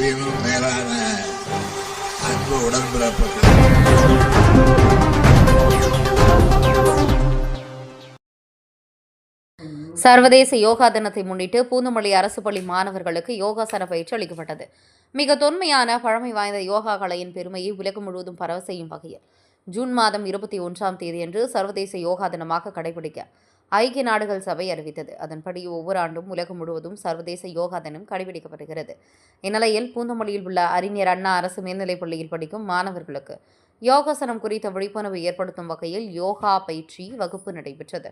உயிரினும் மேலான அன்பு உடன்பிறப்புகள். சர்வதேச யோகா தினத்தை முன்னிட்டு பூந்தமல்லி அரசு பள்ளி மாணவர்களுக்கு யோகாசன பயிற்சி அளிக்கப்பட்டது. மிக தொன்மையான பழமை வாய்ந்த யோகா கலையின் பெருமையை உலகம் முழுவதும் பரவ செய்யும் வகையில் ஜூன் மாதம் 21ஆம் தேதியன்று சர்வதேச யோகா தினமாக கடைபிடிக்க ஐக்கிய நாடுகள் சபை அறிவித்தது. அதன்படி ஒவ்வொரு ஆண்டும் உலகம் முழுவதும் சர்வதேச யோகா தினம் கடைபிடிக்கப்படுகிறது. இந்நிலையில் பூந்தமல்லியில் உள்ள அறிஞர் அண்ணா அரசு மேல்நிலைப் பள்ளியில் படிக்கும் மாணவர்களுக்கு யோகாசனம் குறித்த விழிப்புணர்வு ஏற்படுத்தும் வகையில் யோகா பயிற்சி வகுப்பு நடைபெற்றது.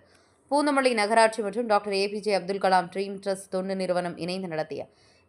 பூந்தமல்லி நகராட்சி மற்றும் doctor APJ Abdul Kalam dream trust தொண்டு நிறுவனம் இணைந்து நடத்திய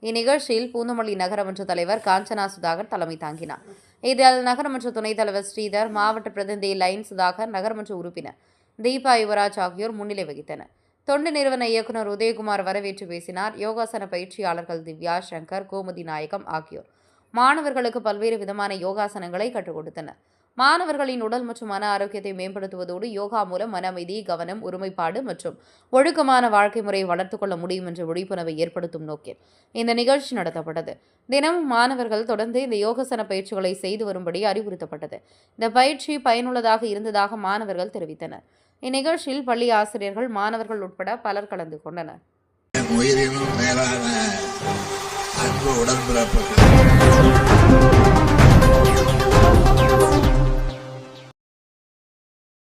இந்நிகழ்ச்சியில் பூந்தமல்லி நகரமன்ற தலைவர் காஞ்சனா சுதாகர் தலைமை தாங்கினார். இதில் நகரமன்ற துணைத் தலைவர் ஸ்ரீதர், மாவட்ட பிரதிநிதி லைன் சுதாகர், நகரமன்ற உறுப்பினர் தீபா யுவராஜ் ஆகியோர் முன்னிலை வகித்தனர். தொண்டு நிறுவன இயக்குநர் உதயகுமார் வரவேற்று பேசினார். யோகாசன பயிற்சியாளர்கள் திவ்யா, சங்கர், கோமதி நாயகம் ஆகியோர் மாணவர்களுக்கு பல்வேறு விதமான யோகாசனங்களை கற்றுக் கொடுத்தனர். மாணவர்களின் உடல் மற்றும் மன ஆரோக்கியத்தை மேம்படுத்துவதோடு யோகா மூலம் மன அமைதி, கவனம், ஒருமைப்பாடு மற்றும் ஒழுக்கமான வாழ்க்கை முறையை வளர்த்துக் கொள்ள முடியும் என்ற விழிப்புணர்வை ஏற்படுத்தும் நோக்கில் இந்த நிகழ்ச்சி நடத்தப்பட்டது. தினமும் மாணவர்கள் தொடர்ந்து இந்த யோகாசன பயிற்சிகளை செய்து வரும்படி அறிவுறுத்தப்பட்டது. இந்த பயிற்சி பயனுள்ளதாக இருந்ததாக மாணவர்கள் தெரிவித்தனர். இந்நிகழ்ச்சியில் பள்ளி ஆசிரியர்கள், மாணவர்கள் உட்பட பலர் கலந்து கொண்டனர். உயிரினும் மேலான அன்பு உடன்பிறப்புகள்.